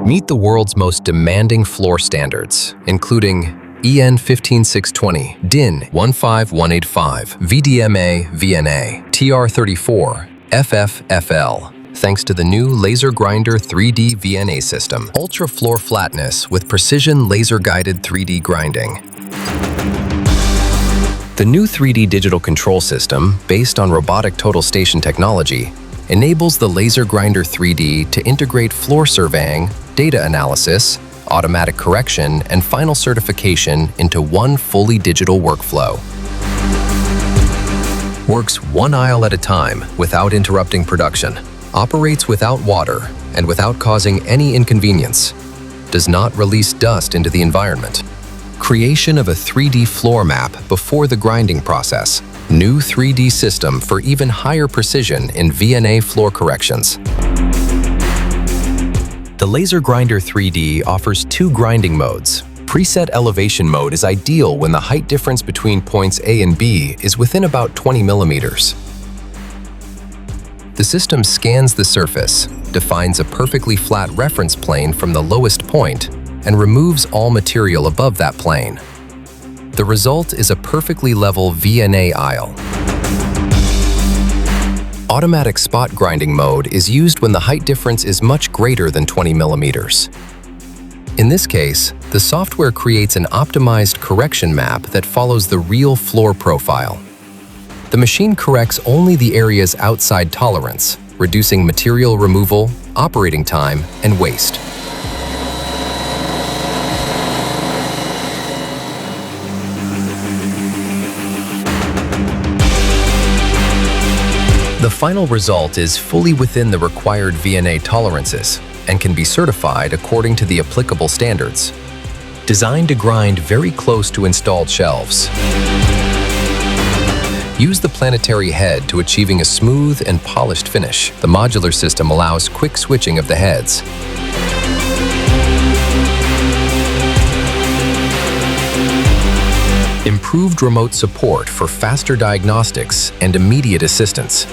Meet the world's most demanding floor standards, including EN 15620, DIN 15185, VDMA, VNA, TR34, FFFL, thanks to the new Laser Grinder 3D VNA system. Ultra floor flatness with precision laser-guided 3D grinding. The new 3D digital control system, based on Robotic Total Station technology, enables the Laser Grinder 3D to integrate floor surveying, data analysis, automatic correction, and final certification into one fully digital workflow. Works one aisle at a time without interrupting production. Operates without water and without causing any inconvenience. Does not release dust into the environment. Creation of a 3D floor map before the grinding process. New 3D system for even higher precision in VNA floor corrections. The Laser Grinder 3D offers two grinding modes. Preset elevation mode is ideal when the height difference between points A and B is within about 20 millimeters. The system scans the surface, defines a perfectly flat reference plane from the lowest point, and removes all material above that plane. The result is a perfectly level VNA aisle. Automatic spot grinding mode is used when the height difference is much greater than 20 millimeters. In this case, the software creates an optimized correction map that follows the real floor profile. The machine corrects only the areas outside tolerance, reducing material removal, operating time, and waste. The final result is fully within the required VNA tolerances and can be certified according to the applicable standards. Designed to grind very close to installed shelves. Use the planetary head to achieving a smooth and polished finish. The modular system allows quick switching of the heads. Improved remote support for faster diagnostics and immediate assistance.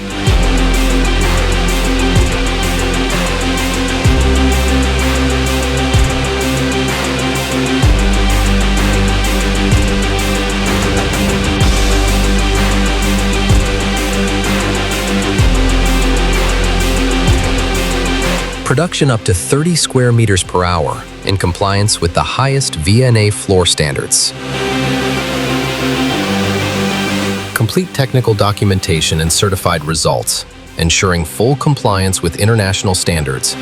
Production up to 30 square meters per hour in compliance with the highest VNA floor standards. Complete technical documentation and certified results, ensuring full compliance with international standards.